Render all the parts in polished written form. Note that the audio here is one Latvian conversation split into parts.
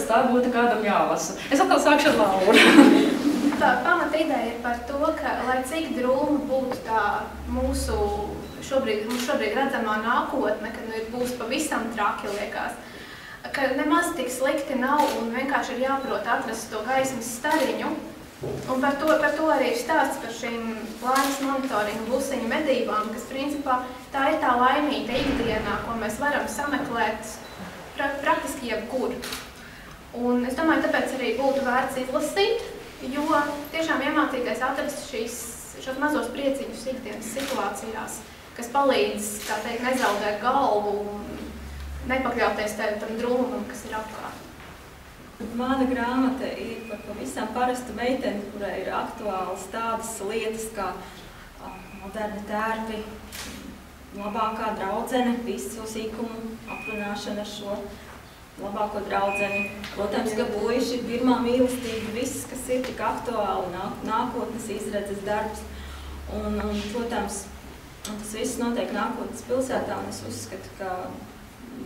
tā būtu kādam jālasa. Es atkal sākšu ar Lauru. Tā pamata ideja ir par to, ka, lai cik drūma būtu tā mūsu šobrīd redzamā nākotne, kad būs pavisam traki liekas, ka nemaz tik slikti nav un vienkārši ir jāprot atrast to gaismas stariņu. Un par to arī ir stāsts par šīm laimes monitoringu blusiņu medībām, kas principā tā ir tā laimīta ikdienā, ko mēs varam sameklēt praktiski jebkur. Un es domāju, tāpēc arī būtu vērts izlasīt, jo tiešām iemācīties atrast šos mazos prieciņus ikdienas situācijās, kas palīdz, tā teikt, nezaudēt galvu un nepakļauties tam drūmumam, kas ir apkārt. Mana grāmata ir par pavisam parastu meiteni, kurai ir aktuāls tādas lietas kā moderni tērpi, labākā draudzene, visu sīkumu aprunāšana ar šo labāko draudzeni. Protams, ka bojuši ir pirmā mīlestība, viss, kas ir tik aktuāli, nākotnes izredzes darbs. Un protams, tas viss notiek nākotnes pilsētā, un es uzskatu, ka,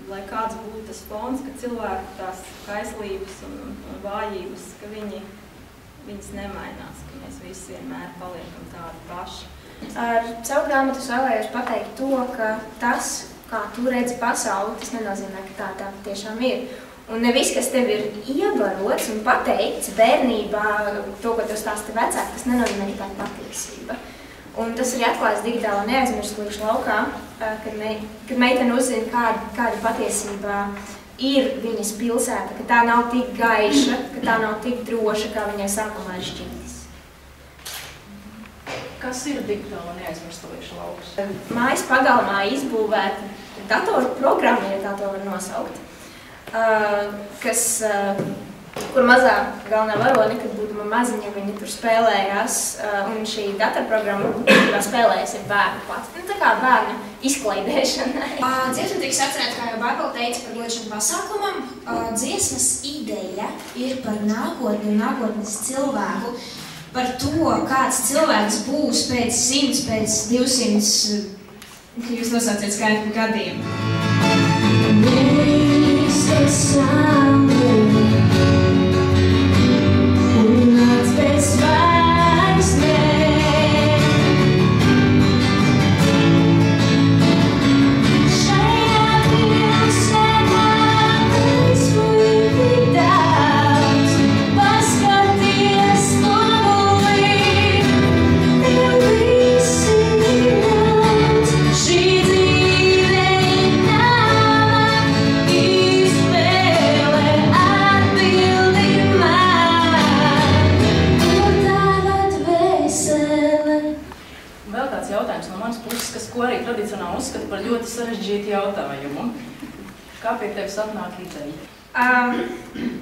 lai kāds būtu tas fons, ka cilvēku tās kaislības un vājības, ka viņas nemainās, ka mēs visi vienmēr paliekam tādi paši. Ar savu grāmatu es vēlējos pateikt to, ka tas, kā tu redzi pasauli, tas nenozīmē, ka tā tiešām ir. Un ne viss, kas tev ir iebarots un pateikts bērnībā, to, ko tev stāsta vecāki, tas nenozīmē, ka tā ir patiesība. Un tas arī atklājas digitālā neaizmirslīšu laukā, kad meitene uzzina, kāda patiesībā ir viņas pilsēta, ka tā nav tik gaiša, ka tā nav tik droša, kā viņai sākumā ir šķitis. Kas ir digitāla neaizmirslīšu lauks? Mājas pagalmā izbūvēta datorprogramma, ja tā to var nosaukt, kur mazā galvenā varone, kad būtu maziņa, viņa tur spēlējās, un šī datorprogramma, kurā spēlējas, ir bērnu pats. Tā kā bērnu izklaidēšanai. Dziesma tiks atcerēta, kā jau Bārbela teica, par ļoti šim pasākumam. Dziesmas ideja ir par nākotni un nākotnes cilvēku, par to, kāds cilvēks būs pēc 100, pēc 200, jūs nosauciet skaitu gadiem. Ko arī tradicionāli uzskata par ļoti sarežģītu jautājumu. Kā pie tevis atnāk ideja?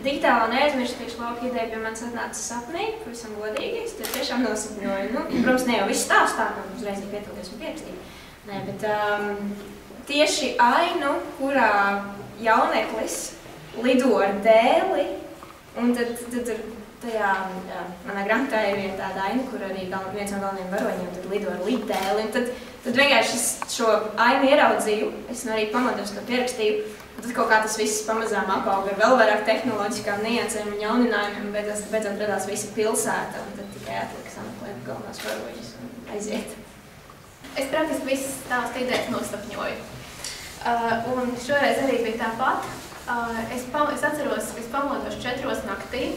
Digitālā neaizmirslīšu lauka ideja pie manis atnāca sapnī, pavisam godīgi, es tiešām nosapņoju. Protams, ne jau viss stāstā, uzreiz ir pietilties un pierakstīt. Nē, bet tieši ainu, kurā jauneklis lido ar dēli, un tad tajā manā grāmatā ir tāda aina, kur arī viens no galvenajiem varoņiem tad lido ar lidēli. Tad vienkārši šo ainu ieraudzīju, es no rīta pamodos to pierakstīju, un tad kaut kā tas viss pamazām apauga ar vēl vairāk tehnoloģiskām niansēm un jauninājumiem, un beidzot radās visa pilsēta, un tad tikai atlika sameklēt galvenās varoņus un aiziet. Es praktiski visas tās idejas nosapņoju. Un šoreiz arī bija tāpat. Es atceros, ka es pamodos 4 naktī.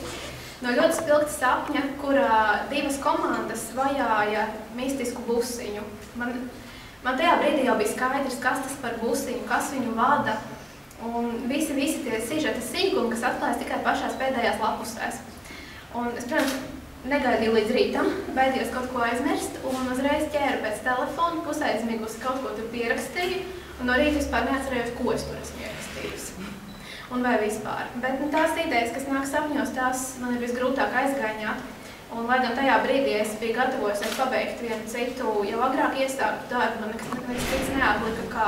No ļoti spilgta sapņa, kurā 2 komandas vajāja mistisku busiņu. Man tajā brīdī jau bija skaidrs, kas tas par busiņu, kas viņu vada. Un visi tie sižeta sīkumi, kas atklājas tikai pašās pēdējās lapusēs. Un es, protams, negaidīju līdz rītam, baidījos kaut ko aizmirst un uzreiz ķēru pēc telefona, pusaizmigusi kaut ko tur pierakstīju. Un no rīta vispār neatcerējos, ko es tur esmu ierakstījusi. Un vai vispār. Bet tās idejas, kas nāk sapņos, tās man ir visgrūtāk aizgaiņāt. Un, lai gan tajā brīdī es biju gatavojusies pabeigt vienu citu jau agrāk iesāktu darbu, man nekas cits neatlika, kā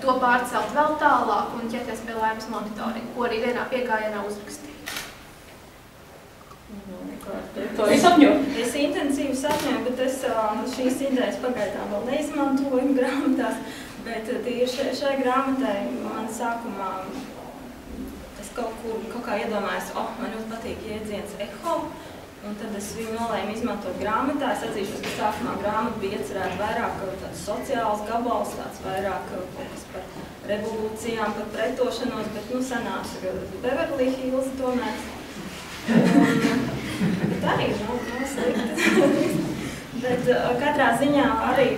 to pārcelt vēl tālāk un ķerties pie laimes monitoringa, ko arī vienā piegājienā uzrakstīju. To es sapņoju? Es intensīvi sapņoju, bet es šīs idejas pagaidām vēl neizmantoju grāmatās, bet tīri šai grāmatai man sākumā kaut kā iedomājos, man ļoti patīk jēdziens eho, un tad es viņu nolēmu izmantot grāmatā. Es atzīšos, ka sākumā grāmata bija iecerēta vairāk tāds sociāls gabals, tāds vairāk kaut kas par revolūcijām, par pretošanos, bet, sanāca Beverly Hills tomēr. Bet arī, slikti. Bet katrā ziņā arī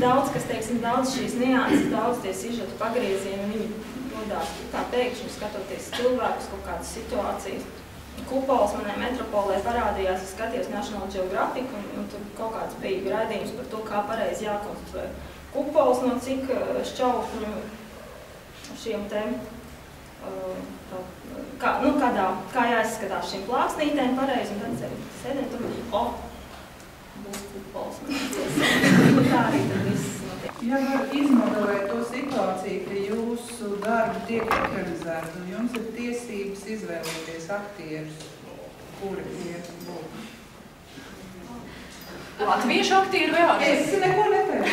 daudz, kas, teiksim, daudz šīs nianses, daudz tie sižetu pagriezieni, viņi nodās tā pēkšņi skatoties cilvēkus, kaut kādas situācijas. Kupols manai metropolē parādījās, es skatījos National Geographic, un tur kaut kāds bija raidījums par to, kā pareizi jākonstruē kupols, no cik šķautņu šiem te, kā jāizskatās šīm plāksnītēm pareizi, un tad sēdien tur, būs kupols. Tā arī tad viss notiek. Ja var izmodelēt to situāciju, ka jūsu darbi tiek ekranizēti, un jums ir tiesības izvēlēties aktierus, kuri iet būt? Latviešu aktieri vai ārvalstu? Es neko neteicu.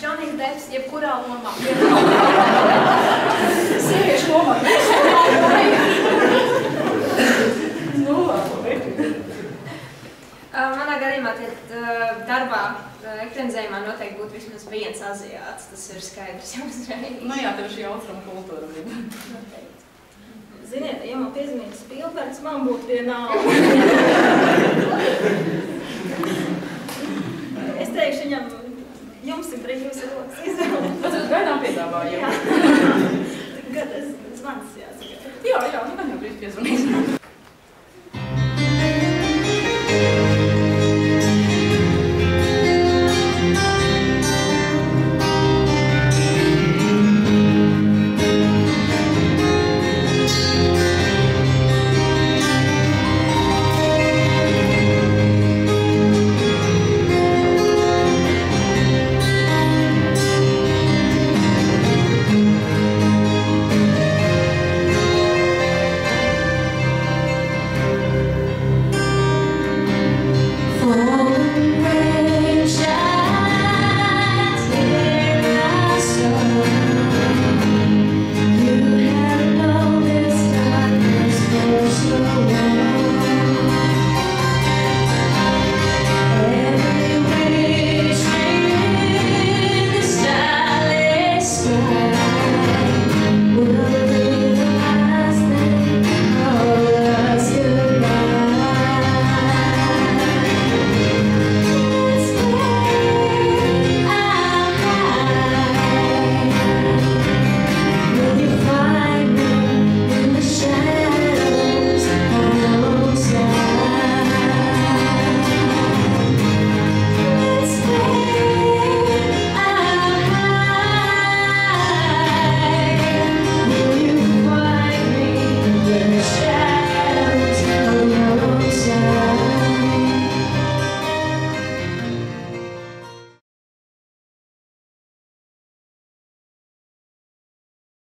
Džonijs Depps, jebkurā lomā. Sieviešu lomā. Manā gadījumā darbā ekranizējumā noteikti būtu vismaz viens aziāts, tas ir skaidrs jau uzreiz. Jā, tev šī austrumu kultūra bija. Ziniet, ja man piezīmītu Spielbergs, man būtu vienalga. Es teikšu viņam, jums ir brīvs rokas izvēlēt. Tas jūs gaidām piedāvājumu. Tagad es zvans jāsaka. Jā, man jau brīvs piezvanīs.